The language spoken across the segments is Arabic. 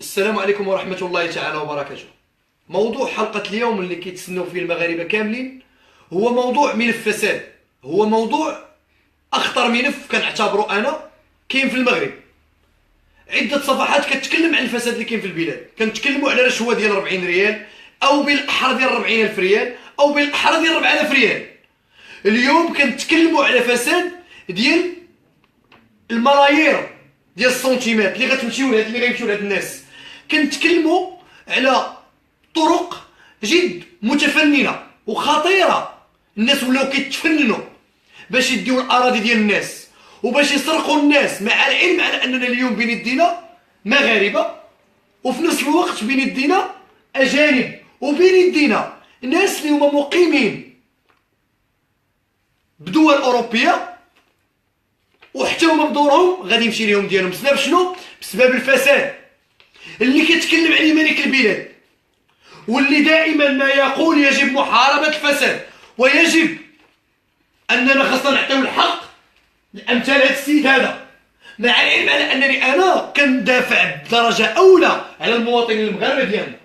السلام عليكم ورحمة الله تعالى وبركاته. موضوع حلقة اليوم اللي كيتسناو فيه المغاربة كاملين هو موضوع ملف فساد. هو موضوع أخطر ملف كنعتبرو أنا كاين في المغرب. عدة صفحات كتكلم عن الفساد اللي كاين في البلاد، كنتكلموا على رشوة ديال 40 ريال أو بالأحرى ديال 40,000 ريال أو بالأحرى ديال 4000 ريال. اليوم كنتكلموا على فساد ديال الملايير ديال السنتيمات اللي غيمشيو لهاد الناس. كنتكلموا على طرق جد متفننه وخطيره. الناس ولاو كيتفننوا باش يديو الاراضي ديال الناس وباش يسرقوا الناس، مع العلم على اننا اليوم بين يدينا مغاربه وفي نفس الوقت بين يدينا اجانب وبين يدينا ناس اللي هما مقيمين بدول اوروبيه وحتى هما بدورهم غادي يمشي ليهم ديالهم. بسبب شنو؟ بسبب الفساد اللي كيتكلم عليه ملك البلاد، واللي دائما ما يقول يجب محاربة الفساد ويجب أننا خاصنا نعطيو الحق لأمثال هذا السيد هذا، مع العلم على أنني أنا كندافع بدرجة أولى على المواطنين المغاربة ديالنا.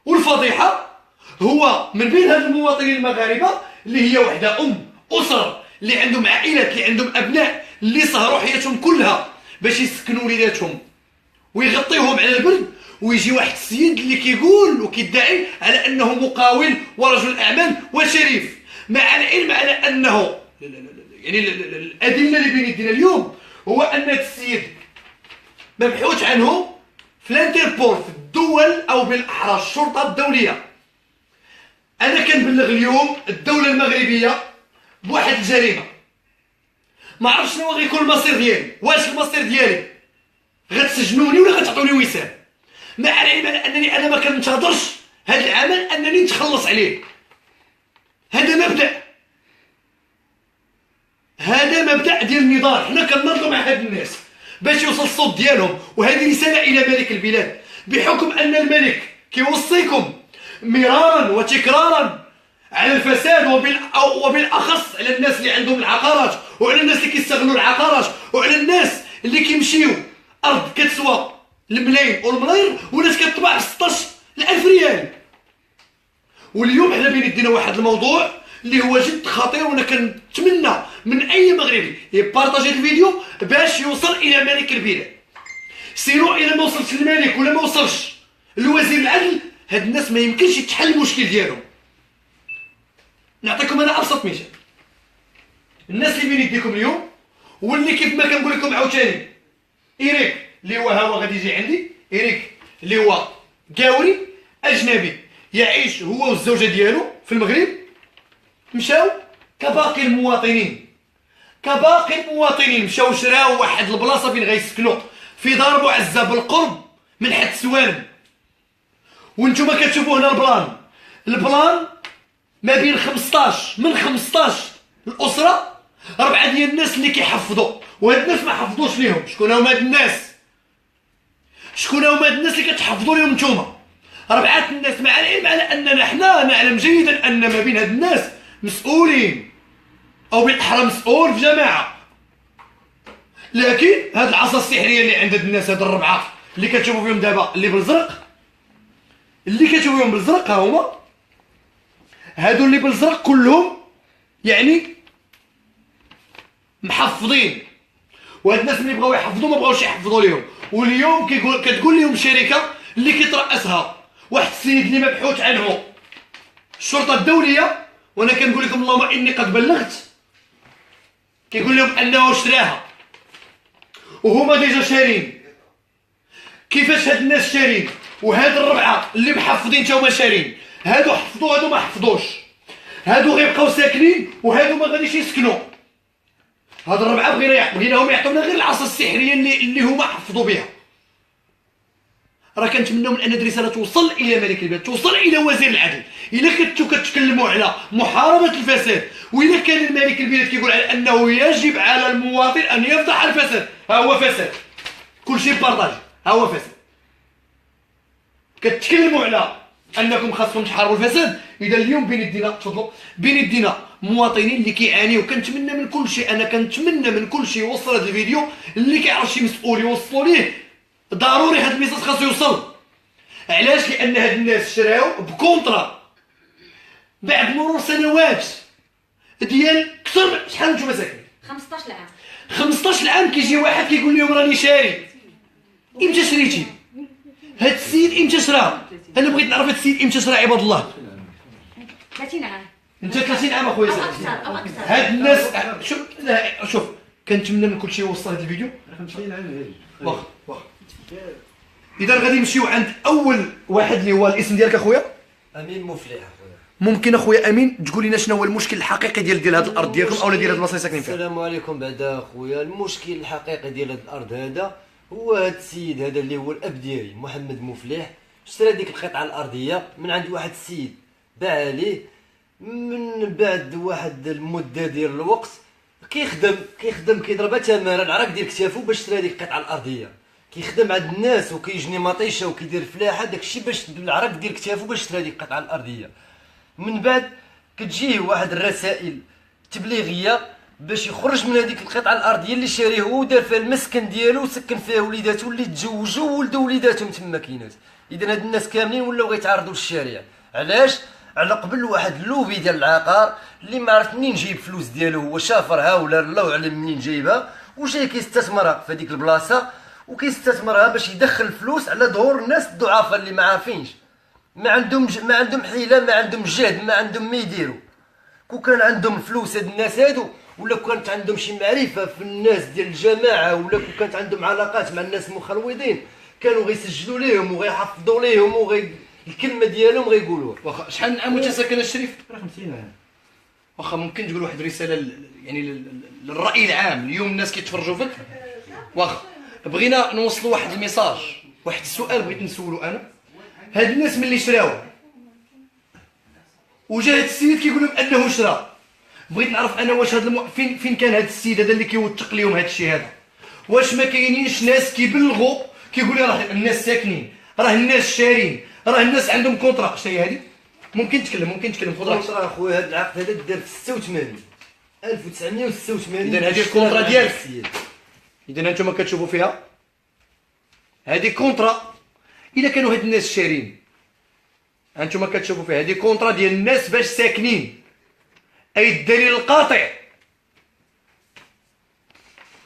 والفضيحة هو من بين هاد المواطنين المغاربة اللي هي وحدة أسر اللي عندهم عائلات، اللي عندهم أبناء اللي سهروا حياتهم كلها باش يسكنوا وليداتهم ويغطيوهم على البرد، ويجي واحد السيد اللي كيقول وكيدعي على انه مقاول ورجل اعمال وشريف، مع العلم على انه يعني الادله اللي بين يدينا اليوم هو ان السيد مبحوث عنه في الانتربول في الدول او بالاحرى الشرطه الدوليه. انا كنبلغ اليوم الدوله المغربيه بواحد الجريمه، ما عرفتش شنو غيكون المصير ديالي. واش المصير ديالي غتسجنوني ولا غتعطوني وسام؟ مع العلم على انني انا ما كنتظرش هذا العمل انني نتخلص عليه. هذا مبدا ديال النضال. حنا كننضلوا مع هاد الناس باش يوصل الصوت ديالهم، وهذه رساله الى ملك البلاد، بحكم ان الملك كيوصيكم مرارا وتكرارا على الفساد وبالاخص على الناس اللي عندهم العقارات وعلى الناس اللي كيستغلوا العقارات وعلى الناس اللي كيمشيو ارض كتسوى الملايين والملاير وناس كتطبع ب 16,000 ريال. واليوم حنا بين يدينا واحد الموضوع اللي هو جد خطير، وانا كنتمنى من اي مغربي يبارطاجي الفيديو باش يوصل الى ملك البلاد. سينو الى ما وصلش للملك ولا ما وصلش لوزير العدل، هاد الناس ما يمكنش يتحل المشكل ديالهم. نعطيكم انا ابسط مثال. الناس اللي بين يديكم اليوم واللي كيف ما كنقول لكم عاوتاني، إيريك اللي هو غادي يجي عندي، إيريك اللي هو قاوري أجنبي يعيش هو والزوجة ديالو في المغرب، مشاو كباقي المواطنين مشاو شراو واحد البلاصة فين غيسكنوا في دار بوعزة بالقرب من حد سوالم. وانتوما كتشوفوا هنا البلان ما بين 15 الأسرة، 4 ديال الناس اللي كيحفظوا، وهاد الناس ما حفظوش ليهم. شكون هما هاد الناس اللي كتحفظوا ليهم نتوما؟ 4 الناس، مع العلم على اننا حنا نعلم جيدا ان ما بين هاد الناس مسؤولين او بالاحرى مسؤول في جماعه، لكن هاد العصا السحريه اللي عند هاد الناس، هاد الربعه اللي كتشوفوا فيهم دابا اللي كتشوفوا فيهم بالزرق، ها هما هادو اللي بالزرق كلهم يعني محفظين. وهاد الناس اللي بغاو يحفظوا ما بغاوش يحفظوا ليهم. واليوم كتقول لهم شركه اللي كيترأسها واحد السيد اللي مبحوث عنه الشرطه الدوليه، وانا كنقول لكم اللهم اني قد بلغت، كيقول لهم انه شراها وهما ديجا شارين. كيفاش هاد الناس شارين وهاد الربعه اللي محفظين تا هما شارين؟ هادو حفظوا هادو ما حفظوش، هادو غيبقاو ساكنين وهادو ما غاديش يسكنوا. هاد الربعه بغيناهم يعطونا غير العصا السحريه اللي هما حفظوا بها. راه كنتمناو من ان هاد الرساله توصل الى ملك البلاد، توصل الى وزير العدل. الا كنتو كتكلموا على محاربه الفساد، والا كان الملك البلاد كيقول على انه يجب على المواطن ان يفضح الفساد، ها هو فساد، كلشي بارطاجي، ها هو فساد. كتكلموا على انكم خاصكم تحاربوا الفساد، اذا اليوم بين يدينا تفضلوا بين يدينا مواطنين اللي كيعانيو. كنتمنى من كل شيء يوصل هذا الفيديو، اللي كيعرف شي مسؤول يوصلوا ليه ضروري هاد الميساج خاصو يوصل. علاش؟ لان هاد الناس شراو بكونطرا بعد مرور سنوات ديال كثر. شحال نتوما ساكنين؟ 15 عام. 15 عام كيجي واحد كيقول لهم راني شاري. امتى شريتي؟ هاد السيد امتى شرا؟ انا بغيت نعرف هاد السيد امتى شرا عباد الله. 30 عام. انت 30 عام اخويا او سيدي. اكثر او اكثر. هاد الناس شوف، لا شوف، كنتمنى من كل شيء يوصل هاد الفيديو. 50 عام هادي. واخا واخا. اذا غادي نمشيو عند اول واحد اللي هو الاسم ديالك اخويا. امين مفلح اخويا. ممكن اخويا امين تقول لنا شنو هو المشكل الحقيقي ديال هاد الارض ديالكم اولا ديال هاد البلاصه اللي ساكنين فيها؟ السلام عليكم. بعدا اخويا المشكل الحقيقي ديال هاد الارض هذا هو هاد السيد هذا اللي هو الاب ديالي محمد مفلح. اشترى ديك القطعه الارضيه من عند واحد السيد باع عليه. من بعد واحد المده ديال الوقت كيخدم كيضربها تماره العراق ديال كتافو باش شرا ديك القطعه الارضيه. كيخدم عند الناس وكيجني مطيشه وكيدير فلاحه داكشي باش العراق ديال كتافو باش شرا ديك القطعه الارضيه. من بعد كتجيه واحد الرسائل تبليغيه باش يخرج من هذيك القطعه الارضيه اللي شاريه هو ودار فيها المسكن ديالو وسكن فيها وليداتو اللي تزوجوا وولدوا وليداتهم تما كاينات. اذا هاد الناس كاملين ولاو غيتعرضوا للشارع. علاش؟ على قبل واحد اللوبي ديال العقار اللي ما عرف منين جايب فلوس ديالو، هو شافرها ولا الله اعلم منين جايبها وجاي كيستثمرها في هذيك البلاصه وكيستثمرها باش يدخل الفلوس على ظهور الناس الضعفاء اللي ما عارفينش، ما عندهم حيله، ما عندهم جهد، ما عندهم ما يديروا. كون كان عندهم فلوس هاد الناس هادو ولا كانت عندهم شي معرفه في الناس ديال الجماعه ولا كون كانت عندهم علاقات مع الناس المخلوضين كانوا غيسجلوا ليهم وغيحفظوا ليهم الكلمه ديالهم غيقولوها. واخا شحال من عام وانت ساكن الشريف؟ 50 عام. واخا ممكن تقول واحد الرساله يعني للراي العام اليوم الناس كيتفرجوا فيك. واخا بغينا نوصلوا واحد الميساج، واحد السؤال بغيت نسولو انا. هاد الناس ملي شراو وجا هاد السيد كيقول لهم انه شرا، بغيت نعرف انا واش هاد فين كان هاد السيد هذا اللي كيوثق لهم هاد الشيء هذا؟ واش ما كاينينش ناس كيبلغوا كيقول لي راه الناس ساكنين، راه الناس شارين، راه الناس عندهم كونطرا؟ شنو هي هادي؟ ممكن تكلم خذ راحتك. راه اخويا هاد العقد هذا دار في 86 1986. اذا هذه الكونطرا ديالك. اذا انتم كتشوفوا فيها هذه كونطرا. اذا كانوا هاد الناس شارين انتم كتشوفوا فيها هذه كونطرا ديال الناس باش ساكنين، اي الدليل القاطع.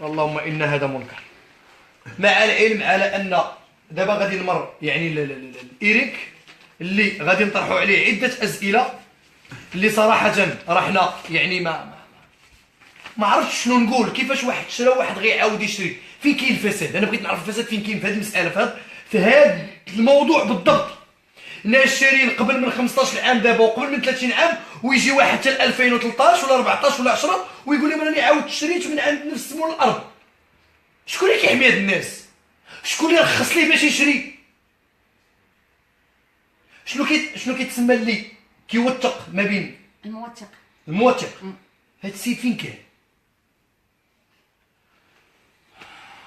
اللهم ان هذا منكر. مع العلم على ان دابا غادي نمر يعني ايريك اللي غادي نطرحوا عليه عده اسئله اللي صراحه رحنا يعني ما عرفتش شنو نقول. كيفاش واحد شرا واحد غيعاود يشري؟ فين كاين الفساد؟ انا بغيت نعرف الفساد فين كاين في هذه المساله، في هذا الموضوع بالضبط. ناس شارين قبل من 15 عام دابا وقبل من 30 عام ويجي واحد حتى 2013 ولا 14 ولا 10 ويقول لهم راني عاود شريت من عند نفس مول الارض. شكون اللي كيحمي هاد الناس؟ شكون اللي رخص ليه باش يشري؟ شنو كيتسمى اللي كيوثق ما بين الموثق؟ هاد السيد فين كان؟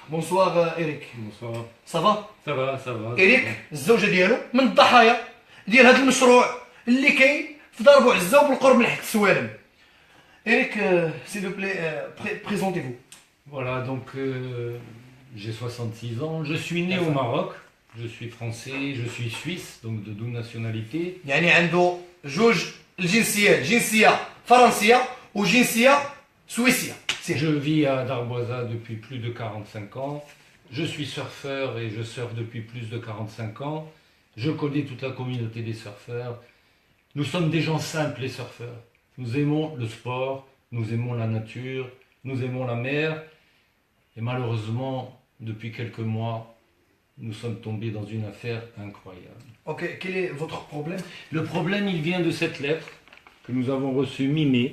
بونسوار إيريك. Bonsoir. صافا؟ Ça va, ça va. إيريك الزوجة ديالو من الضحايا ديال هذا المشروع اللي كاين في دار بوعزة وبالقرب من حد السوالم. إيريك s'il vous plaît, présentez-vous. Voilà, donc j'ai 66 ans. Je suis né au Maroc. Je suis français, je suis suisse, donc de double nationalité. يعني عنده جوج الجنسيات، جنسية فرنسية وجنسية سويسية. Je vis à Darboisa depuis plus de 45 ans. Je suis surfeur et je surfe depuis plus de 45 ans. Je connais toute la communauté des surfeurs. Nous sommes des gens simples, les surfeurs. Nous aimons le sport, nous aimons la nature, nous aimons la mer. Et malheureusement, depuis quelques mois, nous sommes tombés dans une affaire incroyable. Ok, quel est votre problème? Le problème, il vient de cette lettre que nous avons reçue mi-mai.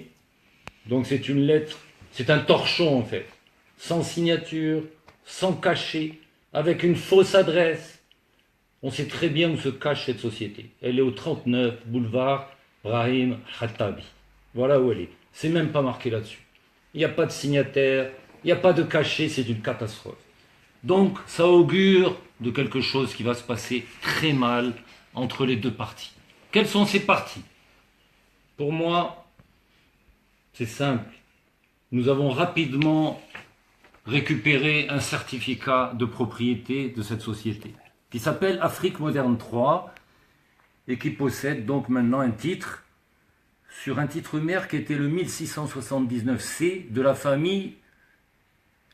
Donc c'est une lettre, c'est un torchon en fait, sans signature, sans cachet, avec une fausse adresse. On sait très bien où se cache cette société. Elle est au 39 boulevard Brahim Khattabi. Voilà où elle est. C'est même pas marqué là-dessus. Il n'y a pas de signataire, il n'y a pas de cachet, c'est une catastrophe. Donc ça augure de quelque chose qui va se passer très mal entre les deux parties. Quelles sont ces parties? Pour moi, c'est simple. Nous avons rapidement récupérer un certificat de propriété de cette société, qui s'appelle Afrique Moderne 3, et qui possède donc maintenant un titre, sur un titre mère qui était le 1679C de la famille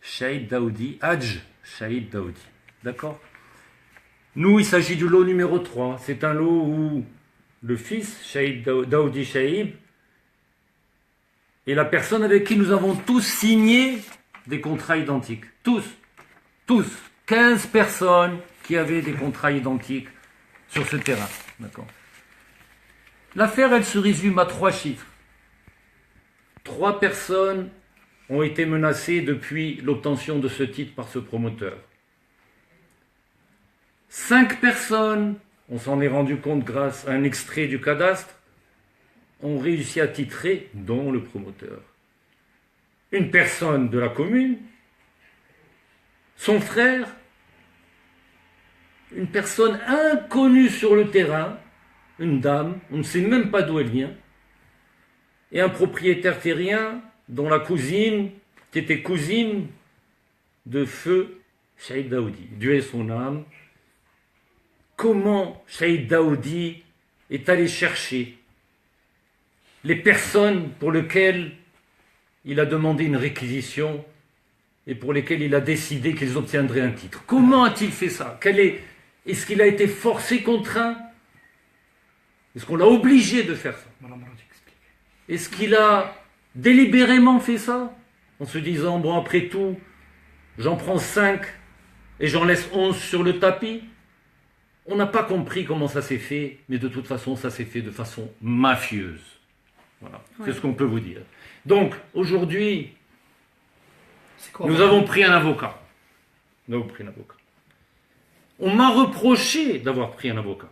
Shahid Daoudi, Hadj Shahid Daoudi. D'accord? Nous, il s'agit du lot numéro 3. C'est un lot où le fils, Shahid Daoudi Shahib, est la personne avec qui nous avons tous signé des contrats identiques. Tous. 15 personnes qui avaient des contrats identiques sur ce terrain. D'accord. L'affaire, elle se résume à 3 chiffres. 3 personnes ont été menacées depuis l'obtention de ce titre par ce promoteur. 5 personnes, on s'en est rendu compte grâce à un extrait du cadastre, ont réussi à titrer, dont le promoteur. Une personne de la commune, son frère, une personne inconnue sur le terrain, une dame, on ne sait même pas d'où elle vient, et un propriétaire terrien dont la cousine, qui était cousine de feu Shahid Daoudi. Dieu ait son âme. Comment Shahid Daoudi est allé chercher les personnes pour lesquelles il a demandé une réquisition et pour lesquelles il a décidé qu'ils obtiendraient un titre. Comment a-t-il fait ça? Est-ce qu'il a été forcé, contraint? Est-ce qu'on l'a obligé de faire ça? Est-ce qu'il a délibérément fait ça? En se disant, bon, après tout, j'en prends 5 et j'en laisse 11 sur le tapis? On n'a pas compris comment ça s'est fait, mais de toute façon, ça s'est fait de façon mafieuse. Voilà, ouais. C'est ce qu'on peut vous dire. Donc, aujourd'hui, nous avons pris un avocat. On m'a reproché d'avoir pris un avocat.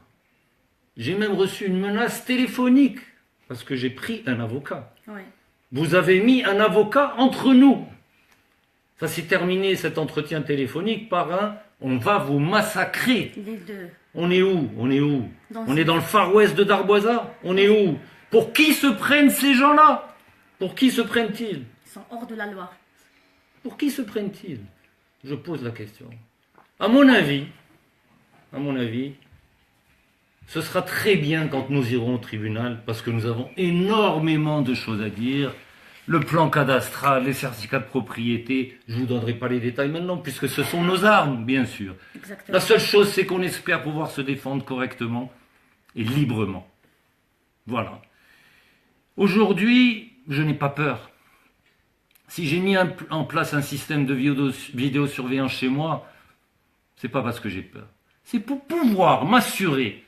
J'ai même reçu une menace téléphonique parce que j'ai pris un avocat. Ouais. Vous avez mis un avocat entre nous. Ça s'est terminé, cet entretien téléphonique, par un « on va vous massacrer ». Les deux. On est où? On est dans le Far West de Darboisa? On est où? Pour qui se prennent ces gens-là? Pour qui se prennent-ils? Ils sont hors de la loi. Pour qui se prennent-ils? Je pose la question. À mon avis, ce sera très bien quand nous irons au tribunal, parce que nous avons énormément de choses à dire. Le plan cadastral, les certificats de propriété, je ne vous donnerai pas les détails maintenant, puisque ce sont nos armes, bien sûr. Exactement. La seule chose, c'est qu'on espère pouvoir se défendre correctement et librement. Voilà. Aujourd'hui, je n'ai pas peur. Si j'ai mis en place un système de vidéosurveillance chez moi, c'est pas parce que j'ai peur. C'est pour pouvoir m'assurer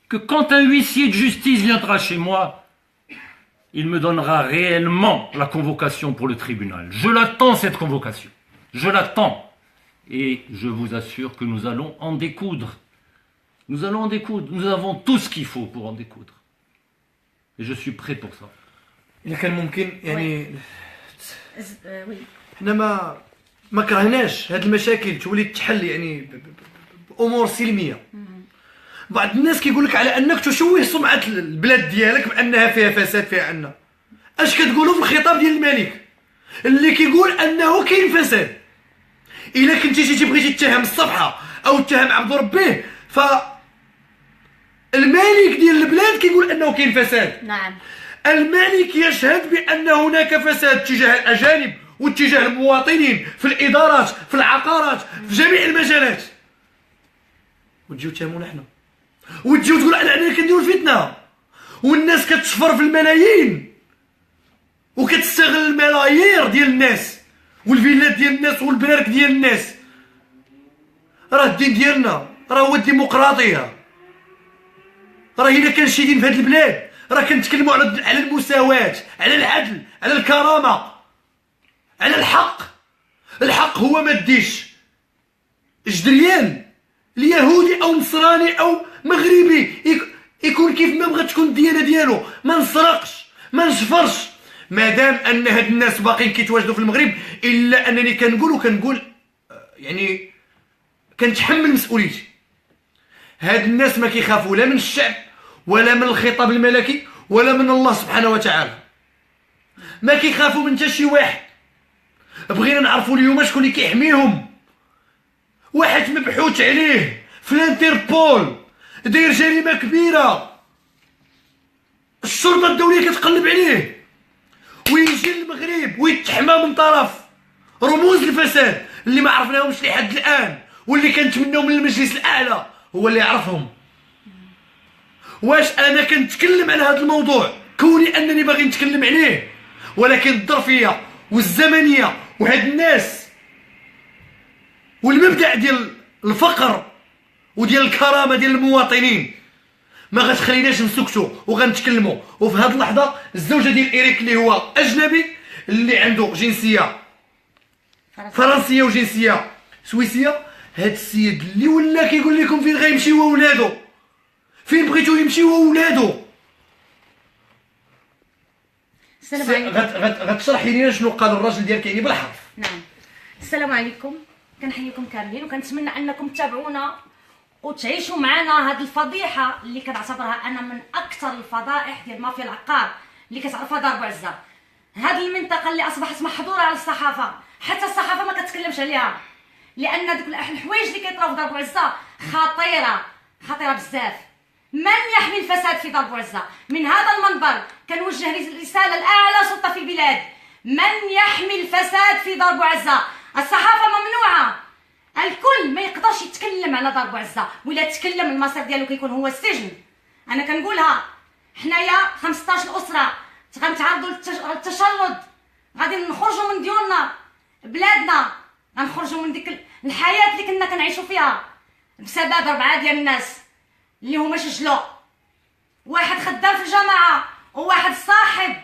que quand un huissier de justice viendra chez moi, il me donnera réellement la convocation pour le tribunal. Je l'attends, cette convocation. Je l'attends. Et je vous assure que nous allons en découdre. Nous allons en découdre. Nous avons tout ce qu'il faut pour en découdre. Et je suis prêt pour ça. إذا كان ممكن يعني وي حنا ما كرهناش هاد المشاكل تولي تحل يعني بأمور سلمية. بعض الناس كيقول لك على انك تشوه سمعة البلاد ديالك بانها فيها فساد فيها ان اش كتقولوا في الخطاب ديال الملك اللي كيقول انه كاين فساد؟ الا كنتي جيتي بغيتي تتهم الصفحة او تتهم عبد ربيه ف الملك ديال البلاد كيقول انه كاين فساد. نعم. الملك يشهد بان هناك فساد تجاه الاجانب واتجاه المواطنين في الادارات في العقارات في جميع المجالات. وتجيو تهمونا حنا وتجيو تقول انا كنديرو الفتنه والناس كتشفر في الملايين وكتستغل الملايير ديال الناس والفيلات ديال الناس والبرارك ديال الناس. راه الدين ديالنا راه هو الديمقراطيه. راه الا كان شي دين في هاد البلاد راه كنتكلموا على المساواة، على العدل، على الكرامه، على الحق. الحق هو ما تديش جدريان اليهودي او نصراني او مغربي يكون كيف ما بغات تكون الديانه ديالو، ما نسرقش ما نشفرش مادام ان هاد الناس باقيين كيتواجدوا في المغرب. الا انني كنقول يعني كنتحمل مسؤوليتي. هاد الناس ما كيخافوا لا من الشعب ولا من الخطاب الملكي ولا من الله سبحانه وتعالى. ما كيخافوا من حتى شي واحد. بغينا نعرفوا اليوم شكون اللي كيحميهم. واحد مبحوث عليه في الانتربول، داير جريمه كبيره، الشرطه الدوليه كتقلب عليه، ويجي للمغرب ويتحمى من طرف رموز الفساد اللي ما عرفناهمش لحد الان، واللي كنتمناو من المجلس الاعلى هو اللي يعرفهم. واش انا كنتكلم على هذا الموضوع كوني انني باغي نتكلم عليه، ولكن الظرفيه والزمنيه وهاد الناس والمبدا ديال الفقر وديال الكرامه ديال المواطنين ما غتخليناش نسكتوا وغنتكلموا. وفي هذه اللحظه الزوجه ديال إيريك اللي هو اجنبي اللي عنده جنسيه فرنسيه وجنسيه سويسيه، هاد السيد اللي ولا كيقول لكم فين غيمشي هو ولادو، فين بغيتو يمشي هو ولادو. السلام عليكم. غتشرحي لينا شنو قال الراجل ديالك يعني بالحرف. نعم. السلام عليكم، كنحييكم كاملين وكنتمنى انكم تتابعونا وتعيشوا معنا هذه الفضيحه اللي كنعتبرها انا من اكثر الفضائح ديال مافيا العقار اللي كتعرفها دار بوعزه. هذه المنطقه اللي اصبحت محظوره على الصحافه، حتى الصحافه ما كتكلمش عليها، لان دوك الحوايج اللي كيطراو في دار بوعزه خطيره بزاف. من يحمي الفساد في دار بوعزه؟ من هذا المنبر كنوجه رساله لاعلى سلطه في البلاد، من يحمي الفساد في دار بوعزه؟ الصحافه ممنوعه، الكل ما يقدرش يتكلم على دار بوعزه، ولا تكلم المصير ديالو كيكون هو السجن. انا كنقولها، حنايا 15 اسره غنتعرضوا للتشرد، غادي نخرجوا من ديورنا بلادنا، غنخرجوا من ديك الحياه اللي كنا كنعيشوا فيها بسبب 4 ديال الناس اللي هما شجلوا، واحد خدام في الجماعه وواحد صاحب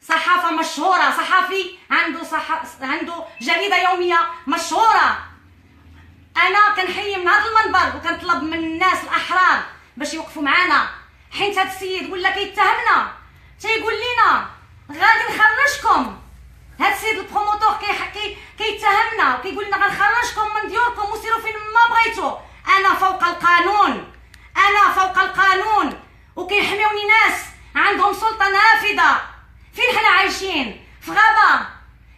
صحافه مشهوره، صحفي عنده جريده يوميه مشهوره. انا كنحيي من هذا المنبر وكنطلب من الناس الاحرار باش يوقفوا معنا، حيت هذا السيد ولا كيتهمنا، تيقول لنا غادي نخرجكم. هذا السيد البروموتور كيتهمنا وكيقول لنا غنخرجكم من ديوركم وسيروا فين ما بغيتوا. انا فوق القانون، انا فوق القانون، وكيحميوني ناس عندهم سلطه نافذه. فين حنا عايشين؟ في غابه.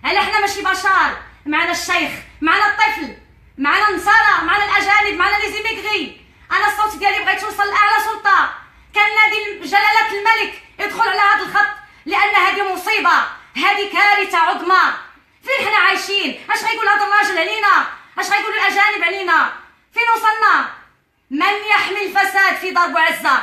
هل احنا ماشي بشر؟ معنا الشيخ، معنا الطفل، معنا النصارى، معنا الاجانب، معنا لي زيميغري. انا الصوت ديالي بغيت يوصل لاعلى سلطه، كنادي جلاله الملك يدخل على هذا الخط، لان هذه مصيبه، هذه كارثه عظمى. فين حنا عايشين؟ اش غيقول هذا الراجل علينا؟ اش غيقولوا الاجانب علينا؟ فين وصلنا؟ من يحمي الفساد في دار بوعزه؟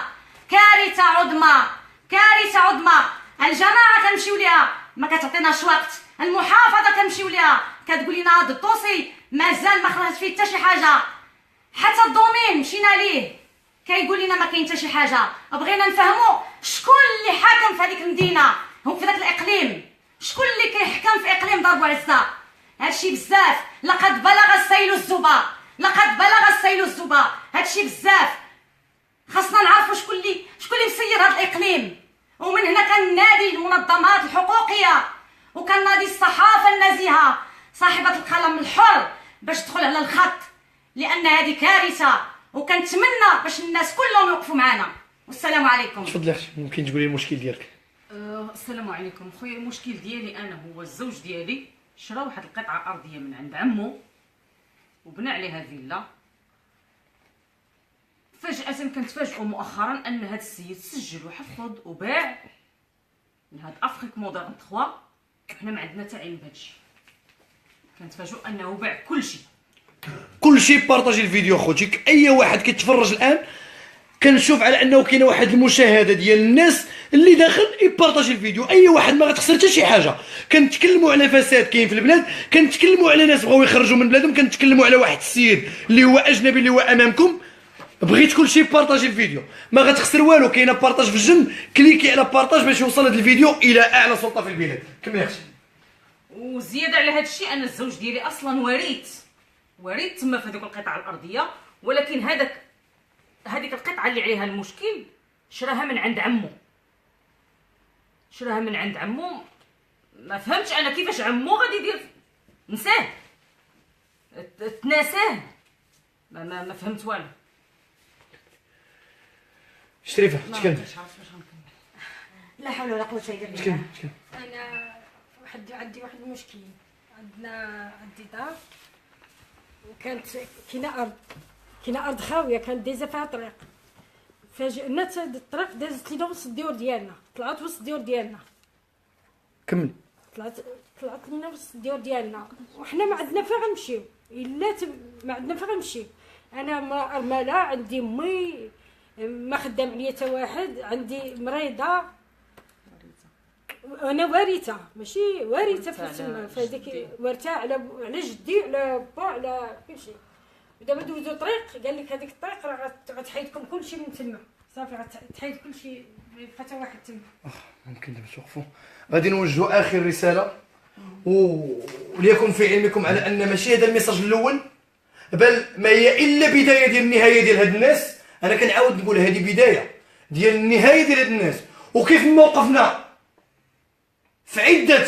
كارثه عظمى، كارثه عظمى. الجماعه كنمشيو ليها ما كتعطيناش وقت، المحافظه كنمشيو ليها كتقول لنا هذا الدوسي مازال ما خرجت فيه حتى شي حاجه، حتى الدومين مشينا ليه كيقول لنا ما كاين حتى شي حاجه. بغينا نفهموا شكون اللي حاكم في هذيك المدينه، هو في ذاك الاقليم، شكون اللي كيحكم في اقليم دار بوعزه؟ هادشي بزاف. لقد بلغ السيل الزبا، لقد بلغ السيل الزبا، هادشي بزاف. خاصنا نعرفوا شكون اللي مسير هذا الاقليم. ومن هنا كننادي المنظمات الحقوقيه وكننادي الصحافه النزيهه صاحبه القلم الحر باش تدخل على الخط، لان هذه كارثه، وكنتمنى باش الناس كلهم يوقفوا معنا. والسلام عليكم. تفضل اختي، ممكن تقولي المشكل ديالك؟ السلام عليكم خويا. المشكل ديالي انا هو الزوج ديالي شرا واحد القطعه ارضيه من عند عمو وبنى عليها فيلا. فجأة كنتفاجئوا مؤخرا ان هذا السيد سجل وحفظ وباع لهاد افريك مودرن 3، وحنا ما عندنا حتى علم بهادشي. كنتفاجئوا انه باع كل شيء. بارطاجي الفيديو خوتي، اي واحد كيتفرج الان كنشوف على انه كاينه واحد المشاهده ديال الناس اللي داخل يبارطاجي الفيديو. اي واحد ما غتخسر حتى شي حاجه. كنتكلموا على فساد كاين في البلاد، كنتكلموا على ناس بغاو يخرجوا من بلادهم، كنتكلموا على واحد السيد اللي هو اجنبي اللي هو امامكم. بغيت كلشي بارطاجي الفيديو، ما غتخسر والو. كاينه بارطاج في الجنب، كليكي على بارطاج باش يوصل هذا الفيديو الى اعلى سلطه في البلاد. كملي اختي. وزياده على هذا الشيء انا الزوج ديالي اصلا وريت تما في هذيك القطعه الارضيه، ولكن هذيك القطعه اللي عليها المشكل شراها من عند عمو. ما فهمتش انا كيفاش عمو غادي يدير، نساه تناساه، ما فهمت والو. شريفه تكلم. لا حول ولا قوه الا بالله. تكلم. انا عندي واحد المشكل. عندي دار وكانت كاينه ارض خاويه، كانت دايزه فيها طريق. فاجئنا هاد الطريق دازت لينا وسط الديور ديالنا، طلعت وسط الديور ديالنا، كمل. طلعت لينا وسط الديور ديالنا وحنا ما عندنا فين غنمشيو، الا ما عندنا فين غنمشيو. انا ارمله، عندي امي ما خدام عليا حتى واحد، عندي مريضه، انا وارثه ماشي وارثه في تما، فهاديك وارثه على جدي، على با، على كلشي. ودابا دوزو طريق، قال لك هذيك الطريق راه غتحيدكم كلشي من تما، صافي غتحيد كلشي، ما يبقى حتى واحد تما. ممكن دابا توقفوا. غادي نوجهوا اخر رساله وليكن في علمكم على ان ماشي هذا الميساج الاول، بل ما هي الا بدايه ديال النهايه ديال هاد الناس. انا كنعاود نقول هذه بدايه ديال النهايه ديال هاد الناس، وكيف موقفنا في عده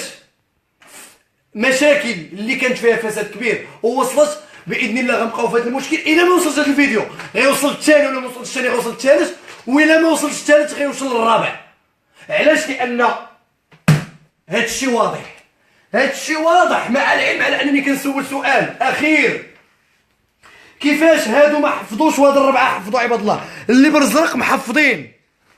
مشاكل اللي كانت فيها فساد كبير ووصلت باذن الله غنبقاو في هذا المشكل. الا ما وصلش هذا الفيديو غيوصل الثاني، ولا ما وصلش الثاني غيوصل الثالث، وإلا ما وصلش الثالث غيوصل للرابع. علاش؟ لان هذا الشيء واضح، هذا الشيء واضح، مع العلم على انني كنسول سؤال اخير: كيفاش هادو ما حفظوش وهاد الربعه حفظوا عباد الله اللي بالزرق محفظين؟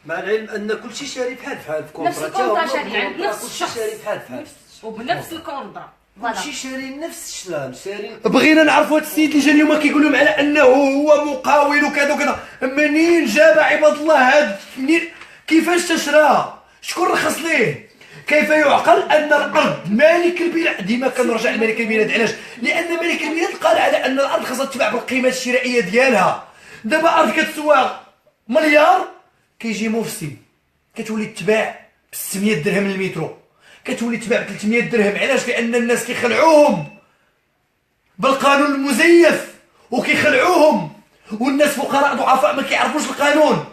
مع العلم ان كل شيء شاري بحال بحال في نفس الكونطرا شاري كونترا، عند نفس كل شيء الشخص، شاري بحال بحال، وبنفس الكونطرا. كل شيء شاري نفس الشلام، شاري. بغينا نعرفوا هذا السيد اللي جا اليوم كيقول لهم على انه هو مقاول وكذا وكذا، منين جاب عباد الله هاد؟ منين؟ كيفاش تشراها؟ شكون رخص ليه؟ كيف يعقل ان الارض مالك البلاد؟ ديما كنرجع لملك البلاد. علاش؟ لان ملك البلاد قال على ان الارض خاصها تباع بالقيمه الشرائيه ديالها. دابا ارض كتسوى مليار كيجي مفسد كتولي تباع ب 600 درهم للمترو، كتولي تباع ب 300 درهم. علاش؟ لان الناس كيخلعوهم بالقانون المزيف وكيخلعوهم، والناس فقراء ضعفاء ما كيعرفوش القانون،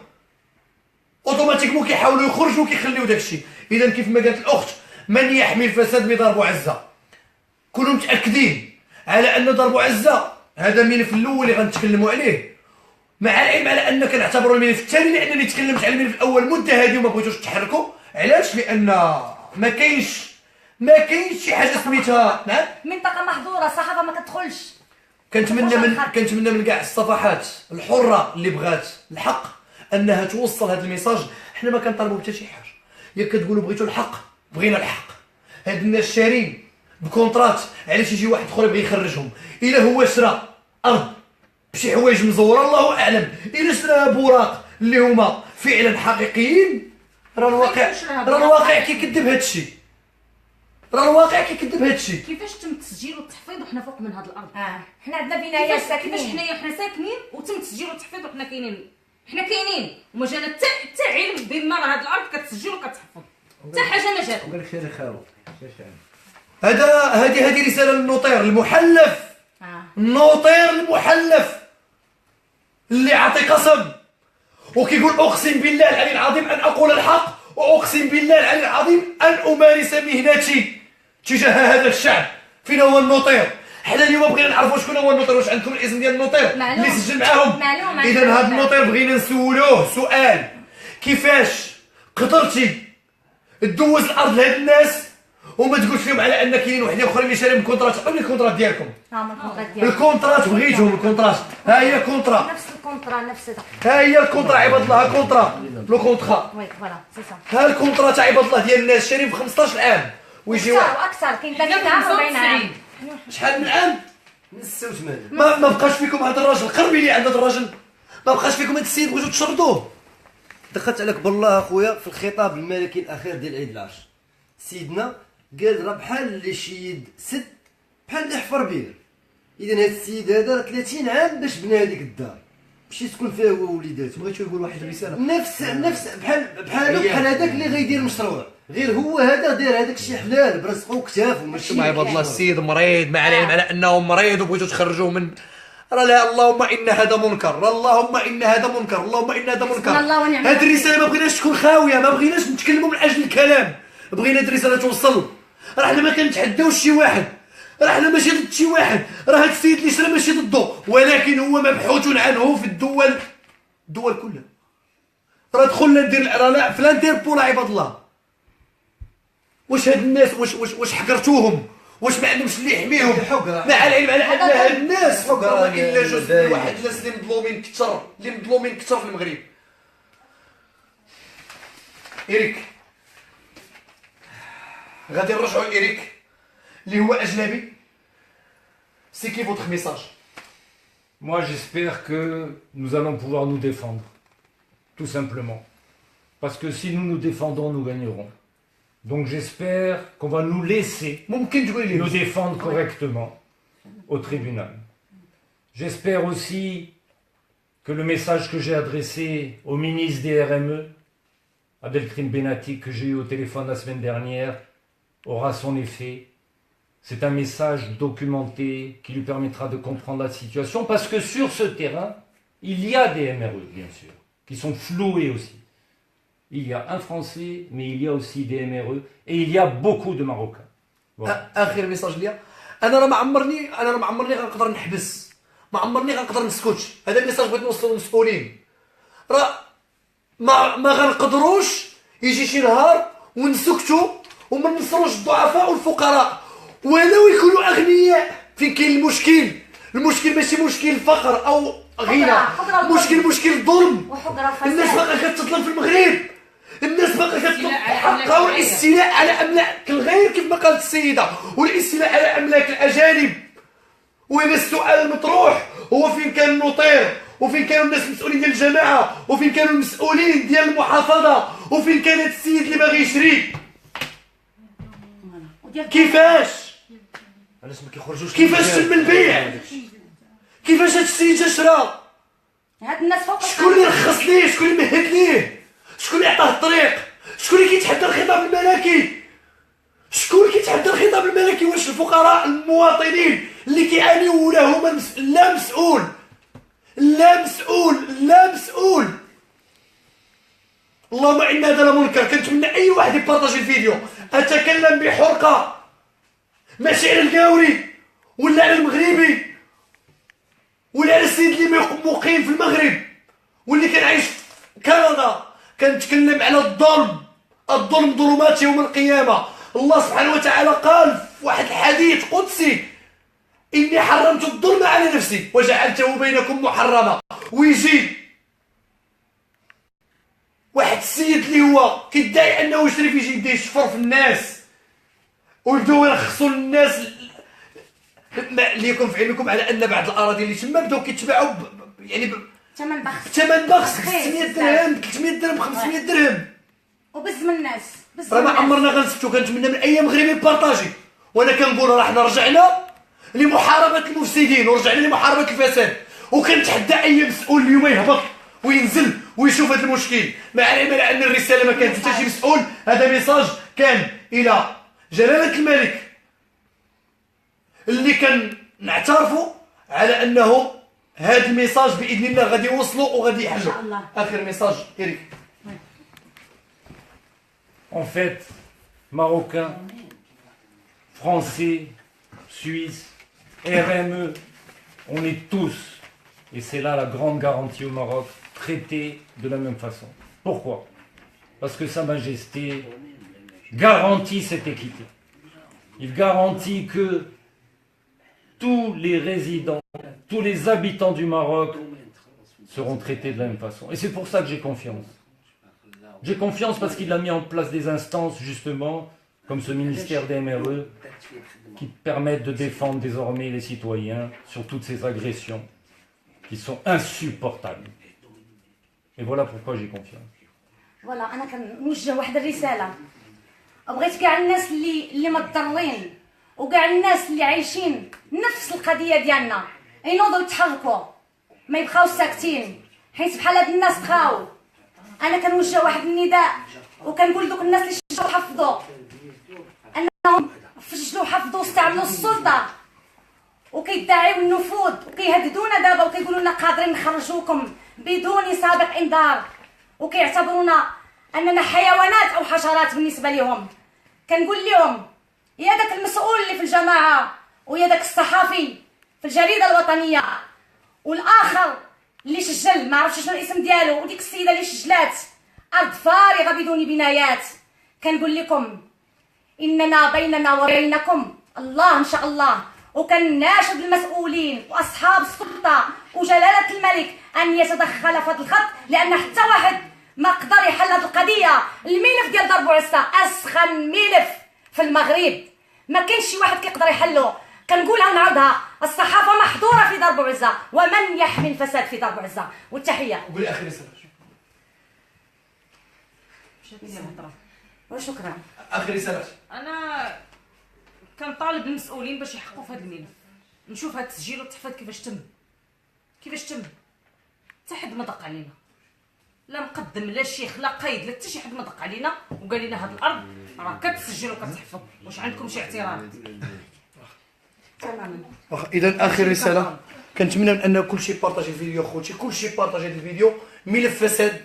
اوتوماتيكمون كيحاولوا يخرجوا وكيخليو داكشي. اذا كيف ما قالت الاخت: من يحمي الفساد بضرب عزه. كونوا متاكدين على ان ضرب عزه هذا الملف الاول اللي غنتكلموا عليه، مع العلم على ان كنعتبروا الملف الثاني، لانني تكلمت على الملف الاول مده هذه وما بغيتوش تحركوا. علاش؟ لان ما كاينش شي حاجه سميتها. نعم، منطقه محظوره، الصحافه ما كتدخلش. كنتمنى من كاع الصفحات الحره اللي بغات الحق انها توصل هذا الميساج. حنا ما كنطالبوا بحتى شي حاجه، ياك كتقولوا بغيتوا الحق، بغينا الحق. هاد الناس شارين بكونطرات، علاش يجي واحد اخر يبغي يخرجهم؟ الا هو شرا ارض بشي حوايج مزوره الله اعلم، الا شراها بوراق اللي هما فعلا حقيقيين، راه الواقع كيكذب هادشي، راه الواقع كيكذب هادشي. كيفاش تم التسجيل والتحفيظ وحنا فوق من هاد الارض؟ حنا عندنا بنايات كيفاش ساكنين، حنايا حنا ساكنين وتم التسجيل والتحفيظ وحنا كاينين، حنا كاينين وما جانا حتى علم بما راه هاد الارض كتسجل وكتحفظ، حتى حاجه ما جات. قال لك شاري خاوي. هذه رساله للنوطير المحلف، النوطير المحلف اللي عطي قسم وكيقول: اقسم بالله العلي العظيم ان اقول الحق، واقسم بالله العلي العظيم ان امارس مهنتي تجاه هذا الشعب. فين هو النوطير؟ حنا اليوم بغينا نعرفوا شكون هو النوطير، واش عندكم الاسم ديال النوطير اللي سجل معاهم؟ اذا هذا النوطير بغينا نسولوه سؤال: كيفاش قدرتي تدوز الارض لهاد الناس وما تقولش لهم على ان كاينين وحدين اخرين اللي شارين بكونطرات؟ عطوني الكونطرات ديالكم. الكونطرات بغيتهم، الكونطرات ها هي كونطرا، نفس الكونطرا، نفس ها هي الكونطرا عباد الله، ها كونطرا لو كونطرا، وي فوالا سي سا. ها الكونطرا تاع عباد الله ديال الناس شارين ب 15 عام ويجي واحد اكثر كاين 30 عام 40 عام. شحال من عام؟ من 86. ما بقاش فيكم هذا الراجل، قربي لي عند هذا الراجل، ما بقاش فيكم هذا السيد بغيتو تشردوه. دخلت عليك بالله اخويا في الخطاب الملكي الاخير ديال عيد العرش، سيدنا قال راه بحال اللي شيد سد، بحال اللي حفر بير. اذا هذا السيد هذا راه 30 عام باش بنى هذيك الدار باش يسكن فيها هو ووليداته. بغيتو يقول واحد الرساله نفس بحال هذاك اللي غيدير مشروع، غير هو هذا داير هذاك الشيء حلال برزقه وكتافه. ماشي مع عباد الله السيد مريض، مع العلم على انه مريض وبغيتو تخرجوه من راه لا. اللهم ان هذا منكر، اللهم ان هذا منكر، اللهم ان هذا منكر. هذه الرساله ما بغيناش تكون خاويه، ما بغيناش نتكلموا من اجل الكلام، بغينا هذه الرساله توصل. راه حنا ما كنتحداوش شي واحد، راه حنا ماشي ضد شي واحد، راه هذا السيد اللي شرا ماشي ضده، ولكن هو مبحوث عنه في الدول كلها. راه دخلنا ندير راه في الانتربول عباد الله. واش هاد الناس واش حقرتوهم واش ما عندهمش اللي يحميهم؟ الحقرة. مع العلم على ان هذا هاد الناس الحقرة هما الا جزء من باين. واحد الناس اللي مظلومين كثر في المغرب. إيريك غادي نرجعوا لإيريك اللي هو أجنبي. سي كي فوتر ميساج؟ Moi, j'espère que nous allons pouvoir nous défendre, tout simplement. Parce que si nous nous défendons, nous gagnerons. Donc j'espère qu'on va nous laisser ممكن تقول لي nous défendre correctement au tribunal. J'espère aussi que le message que j'ai adressé au ministre des RME, Abdelkrim Benati, que j'ai eu au téléphone la semaine dernière, aura son effet. C'est un message documenté qui lui permettra de comprendre la situation, parce que sur ce terrain, il y a des MRE, bien sûr, qui sont floués aussi. Il y a un Français, mais il y a aussi des MRE, et il y a beaucoup de Marocains. Voilà. اخر ميساج ليا، انا راه ما عمرني غنقدر نحبس، ما عمرني غنقدر نسكت. هذا ميساج بغيت نوصلو للمسؤولين. راه ما غنقدروش يجي شي نهار ونسكتوا وما ننصروش الضعفاء والفقراء ولو يكونوا اغنياء. فين كاين المشكل؟ المشكل ماشي مشكل فقر او غنى، مشكل ظلم. الناس باقا كتظلم في المغرب، الناس باقا كتطلب حقها، والاستيلاء على املاك الغير كيف ما قالت السيده، والاستيلاء على املاك الاجانب. وهنا السؤال المطروح هو فين كان النطير، وفين كانوا الناس المسؤولين ديال الجماعه، وفين كانوا المسؤولين ديال المحافظه، وفين كان هذا السيد اللي باغي يشري؟ كيفاش علاش ما كيخرجوش؟ كيفاش تم البيع؟ كيفاش هاد السيد جا شرا؟ هاد الناس فوق شكون اللي رخص ليه؟ شكون اللي مهد ليه؟ شكون اللي عطاه الطريق؟ شكون اللي كيتحدى الخطاب الملكي؟ شكون كيتحدى الخطاب الملكي؟ واش الفقراء المواطنين اللي كيعانيو ولا هما لا مسؤول؟ اللهم ان هذا لمنكر. كنتمنى اي واحد يبارطاجي الفيديو. اتكلم بحرقه، ماشي على القاوري ولا على المغربي ولا على السيد اللي مقيم في المغرب واللي كان عايش في كندا. كنتكلم على الظلم ظلمات يوم القيامه. الله سبحانه وتعالى قال في واحد الحديث قدسي: اني حرمت الظلم على نفسي وجعلته بينكم محرما. ويجي واحد السيد اللي هو كيدعي انه شريف يجي يبدا يشفر في الناس ويبداو يرخصوا للناس اللي يكون في علمكم على ان بعض الاراضي اللي تما بداو كيتباعوا ثمن بخس، ثمن بخس 600 درهم 300 درهم 500 درهم. وبزم الناس راه ما عمرنا غنسكتو. كنتمنى من اي مغربي بارطاجي. وانا كنقول راه حنا رجعنا لمحاربه المفسدين ورجعنا لمحاربه الفساد، وكنتحدى اي مسؤول اليوم يهبط وينزل ويشوف هذا المشكل، مع العلم على ان الرساله ما كانت حتى شي مسؤول. هذا ميساج كان الى جلاله الملك اللي كان نعترفوا على انه هذا الميساج باذن الله غادي يوصلوا وغادي يحلوا. اخر ميساج إيريك. En fait, Marocains, Français, Suisses, RME, on est tous, et c'est là la grande garantie au Maroc, traités de la même façon. Pourquoi? Parce que Sa Majesté garantit cette équité. Il garantit que tous les résidents, tous les habitants du Maroc seront traités de la même façon. Et c'est pour ça que j'ai confiance. J'ai confiance parce qu'il a mis en place des instances, justement, comme ce ministère des MRE, qui permettent de défendre désormais les citoyens sur toutes ces agressions qui sont insupportables. Et voilà pourquoi j'ai confiance. فوالا انا كنوجه واحد الرساله. بغيت كاع الناس اللي مضطرين وكاع الناس اللي عايشين نفس القضيه ديالنا ينوضوا يتحركوا، ما يبقاوش ساكتين، حيت بحال هاد الناس بقاو. انا كنوجه واحد النداء وكنقول دوك الناس اللي شجعوا حفظوا انهم فشلوا حفظوا واستعملوا السلطه وكيدعيو النفوذ وكيهددونا دابا وكيقولوا لنا قادرين نخرجوكم بدون سابق انذار، وكيعتبرونا اننا حيوانات او حشرات بالنسبه لهم. كنقول لهم يا داك المسؤول اللي في الجماعه ويا داك الصحفي في الجريده الوطنيه والاخر اللي سجل ما عرفتش شنو الاسم ديالو، وديك السيده اللي سجلات ارض فارغه بدون بنايات، كنقول لكم اننا بيننا وبينكم الله ان شاء الله. وكناشد المسؤولين واصحاب السلطه وجلاله الملك ان يتدخل في هذا الخط، لان حتى واحد ما قدر يحل هذه القضيه. الملف ديال دار بوعزه اسخن ملف في المغرب، ما كاينش شي واحد كيقدر يحلو. كنقولها ونعاودها، الصحافه محظوره في دار بوعزه، ومن يحمي الفساد في دار بوعزه. والتحيه. قولي اخر رساله. مشات لي الهضره. وشكرا. اخر رساله. انا كنطالب المسؤولين باش يحققوا في هذا الملف، نشوف هذا التسجيل والتحفيظ كيفاش تم. حتى حد ما دق علينا، لا مقدم لا شيخ لا قيد لا حتى شي حد ما دق علينا وقال لنا هذه الارض راه كتسجل وكتحفظ. واش عندكم شي اعتراض؟ تماما. اذا اخر رساله، كنتمنى من ان كلشي بارطاجي الفيديو اخوتي، كلشي بارطاجي هذا الفيديو. ملف فساد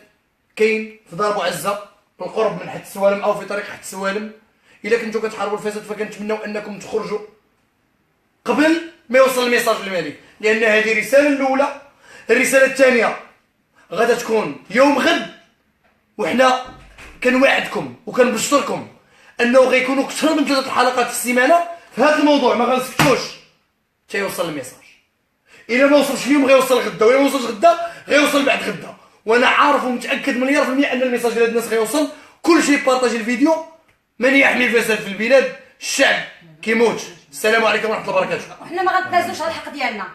كاين في دار بوعزه بالقرب من حد السوالم او في طريق حد السوالم. الا كنتو كتحاربوا الفساد فكنتمناو انكم تخرجوا قبل ما يوصل الميساج للملك، لان هذه الرساله الاولى. الرساله الثانيه غادا تكون يوم غد، وحنا كنوعدكم وكنبشركم انه غيكونوا اكثر من 3 حلقات في السيمانه في هذا الموضوع، ما غنسكتوش حتى يوصل الميساج. الا ما وصلش اليوم غيوصل غدا، وإلا ما وصلش غدا غيوصل بعد غدا. وانا عارف ومتاكد مليار في المية ان الميساج لهاد الناس غيوصل. كلشي بارطاجي الفيديو. من يحمي الفساد في البلاد؟ الشعب كيموت. السلام عليكم ورحمه الله وبركاته. وحنا ما غنتنازلوش على الحق ديالنا.